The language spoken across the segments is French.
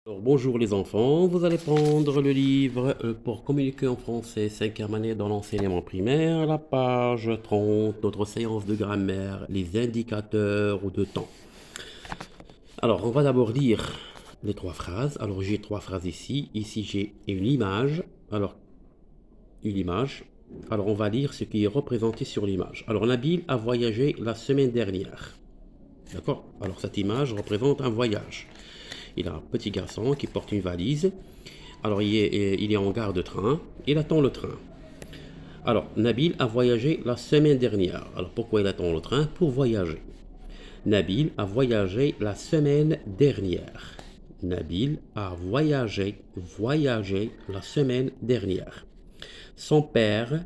Alors, bonjour les enfants, vous allez prendre le livre pour communiquer en français 5e année dans l'enseignement primaire, la page 30, notre séance de grammaire, les indicateurs de temps. Alors, on va d'abord lire les trois phrases. Alors, j'ai trois phrases ici. Ici, j'ai une image. Alors, une image. Alors, on va lire ce qui est représenté sur l'image. Alors, Nabil a voyagé la semaine dernière. D'accord? Alors, cette image représente un voyage. Il a un petit garçon qui porte une valise. Alors, il est en gare de train. Il attend le train. Alors, Nabil a voyagé la semaine dernière. Alors, pourquoi il attend le train? Pour voyager. Nabil a voyagé la semaine dernière. Nabil a voyagé la semaine dernière. Son père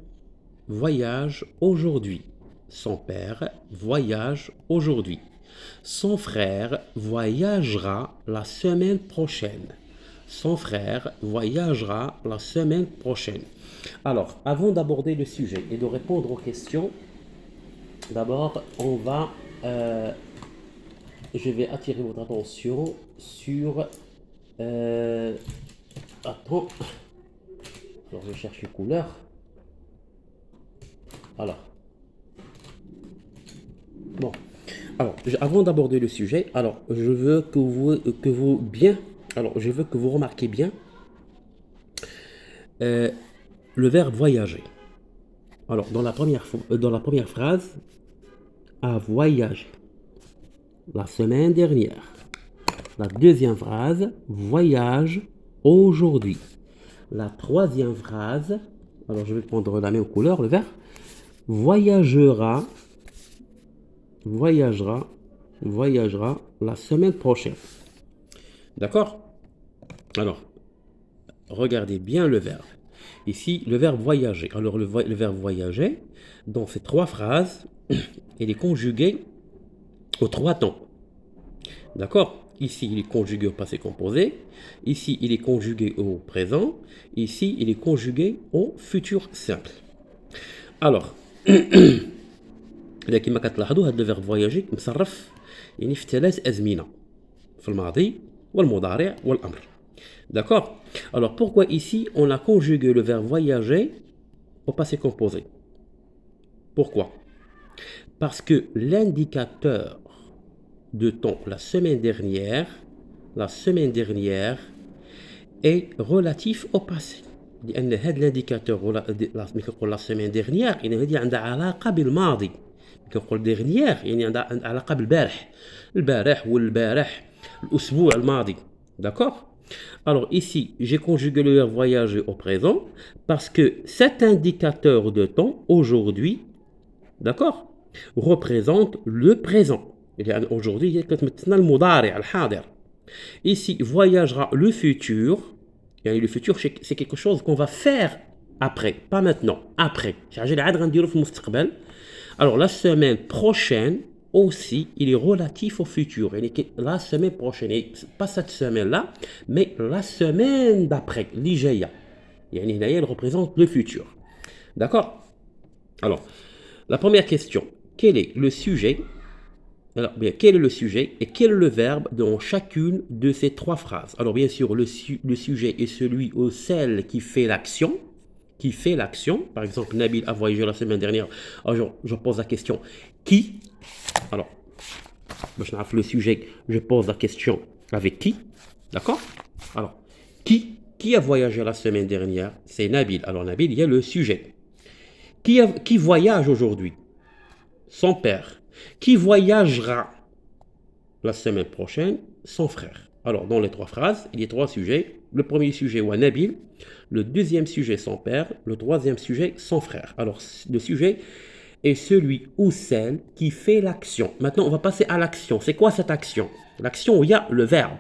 voyage aujourd'hui. Son père voyage aujourd'hui. Son frère voyagera la semaine prochaine. Son frère voyagera la semaine prochaine. Alors, avant d'aborder le sujet et de répondre aux questions, d'abord, je vais attirer votre attention sur... attends, alors je cherche une couleur. Alors, bon. Alors, avant d'aborder le sujet, alors je veux je veux que vous remarquez bien euh, le verbe voyager. Alors, dans la première phrase, a voyagé la semaine dernière. La deuxième phrase, voyage aujourd'hui. La troisième phrase, alors je vais prendre la même couleur, le vert, voyagera la semaine prochaine. D'accord? Alors, regardez bien le verbe. Ici, le verbe voyager. Alors, le verbe voyager, dans ces trois phrases, il est conjugué aux trois temps. D'accord? Ici, il est conjugué au passé composé. Ici, il est conjugué au présent. Ici, il est conjugué au futur simple. Alors, كما كتلاحظوا هذا الفيرب فواياجي مصرف يعني في ثلاث أزمنة في الماضي والمضارع والأمر. D'accord? Alors, pourquoi ici, on a conjugué le verbe voyager au passé composé? Pourquoi? Parce que l'indicateur de temps la semaine dernière est relatif au passé. لأن هذا الانديكاتور ملي كنقول لا سيمين ديرنيير يعني هذه عندها علاقة بالماضي. كنقول ديرنيير يعني عندها علاقة بالبارح والبارح الأسبوع الماضي. D'accord? Alors ici, j'ai conjugué le verbe voyager au présent parce que cet indicateur de temps aujourd'hui, d'accord, représente le présent. Aujourd'hui, ici, voyagera le futur. Et le futur, c'est quelque chose qu'on va faire après, pas maintenant, après. Alors, la semaine prochaine aussi, il est relatif au futur. La semaine prochaine, et pas cette semaine-là, mais la semaine d'après, l'Igeya. Elle représente le futur. D'accord? Alors, la première question, quel est le sujet? Alors, bien, quel est le sujet et quel est le verbe dans chacune de ces trois phrases? Alors, bien sûr, le sujet est celui ou celle qui fait l'action. Qui fait l'action. Par exemple, Nabil a voyagé la semaine dernière. Alors, je pose la question qui? Alors, le sujet, je pose la question avec qui? D'accord? Alors, qui a voyagé la semaine dernière? C'est Nabil. Alors, Nabil, il y a le sujet. Qui voyage aujourd'hui? Son père. Qui voyagera la semaine prochaine? Son frère. Alors, dans les trois phrases, il y a trois sujets. Le premier sujet, ou Nabil. Le deuxième sujet, son père. Le troisième sujet, son frère. Alors, le sujet est celui ou celle qui fait l'action. Maintenant, on va passer à l'action. C'est quoi cette action? L'action où il y a le verbe.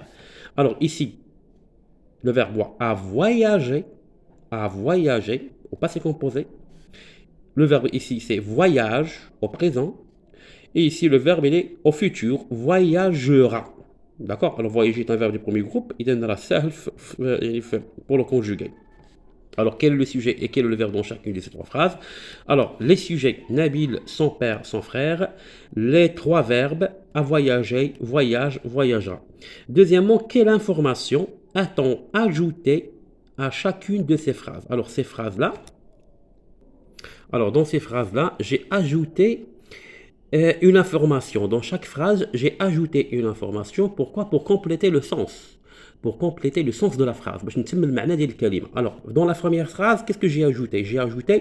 Alors, ici, le verbe a voyagé, au passé composé. Le verbe ici, c'est voyage, au présent. Et ici, le verbe, il est au futur, voyagera. D'accord? Alors, voyager est un verbe du premier groupe. Il donne la self pour le conjuguer. Alors, quel est le sujet et quel est le verbe dans chacune de ces trois phrases? Alors, les sujets, Nabil, son père, son frère. Les trois verbes, à voyager, voyage, voyagera. Deuxièmement, quelle information a-t-on ajouté à chacune de ces phrases? Alors, ces phrases-là, alors dans ces phrases-là, j'ai ajouté une information. Dans chaque phrase, j'ai ajouté une information. Pourquoi? Pour compléter le sens. Pour compléter le sens de la phrase. Alors, dans la première phrase, qu'est-ce que j'ai ajouté? J'ai ajouté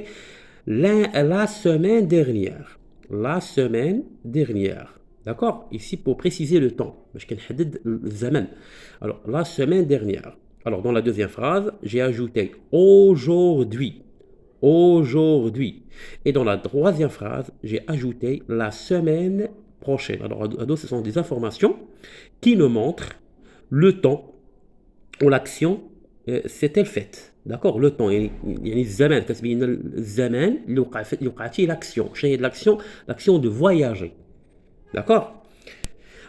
la semaine dernière. La semaine dernière. D'accord? Ici, pour préciser le temps. Alors, la semaine dernière. Alors, dans la deuxième phrase, j'ai ajouté aujourd'hui. Aujourd'hui. Et dans la troisième phrase, j'ai ajouté la semaine prochaine. Alors, ce sont des informations qui nous montrent le temps où l'action s'est-elle faite. D'accord? Le temps. يعني الزمان كتبين الزمان اللي وقعت فيه l'action. شنو هي l'action? L'action de voyager. D'accord?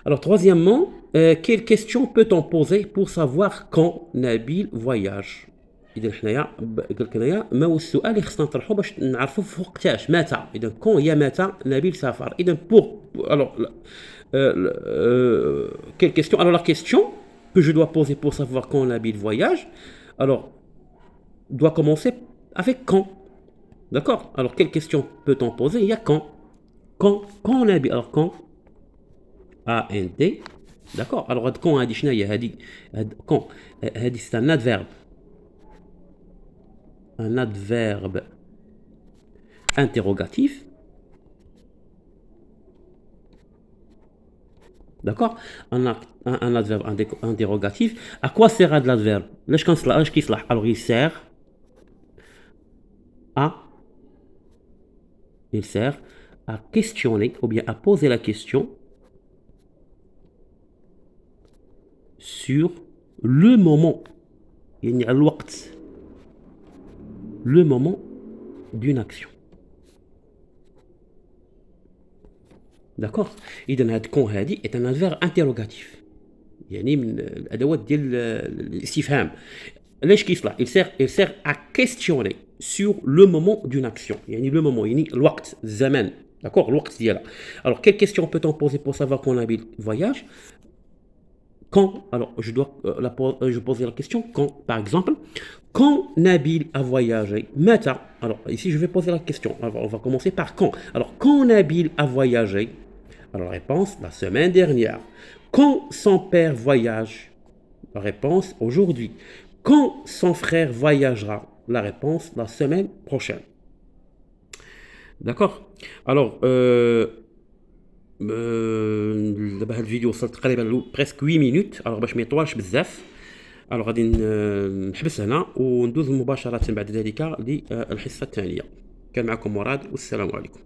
Alors, troisièmement, quelle question peut-on poser pour savoir quand Nabil voyage? اذا حنايا قال لك هنايا ما هو السؤال اللي خصنا نطرحه باش نعرفوا في وقتاش متى اذا كون هي متى نبيل سافر اذا بور alors quelle question alors la question que je dois poser pour savoir quand Nabil voyage alors doit commencer avec quand d'accord alors quelle question peut-on poser il y a quand Nabil alors quand AND d'accord alors هاد quand هادي شنو هي هادي quand هادي c'est un adverbe un adverbe interrogatif. D'accord? Un adverbe interrogatif. À quoi sert de l'adverbe? Alors, il sert à questionner ou bien à poser la question sur le moment. Il y a le moment d'une action. D'accord? إذا هاد كون هادي est un adverbe interrogatif. يعني من الأدوات ديال الاستفهام. ليش كيصلح؟ il sert à questionner sur le moment d'une action. يعني le moment يعني الوقت الزمان. D'accord? الوقت ديالها. Alors quelle question peut-on poser pour savoir quand Nabil voyage? Quand? Alors je poser la question quand par exemple quand Nabil a voyagé متى? Alors ici je vais poser la question. Alors, on va commencer par quand. Alors quand Nabil a voyagé alors réponse la semaine dernière. Quand son père voyage? La réponse aujourd'hui. Quand son frère voyagera? La réponse la semaine prochaine. D'accord? Alors دابا هاد الفيديو وصل تقريبا بريسك 8 مينوت alors باش ما يطولش بزاف alors غادي نحبس هنا وندوز مباشرة بعد ذلك للحصة الثانية. كان معكم مراد والسلام عليكم.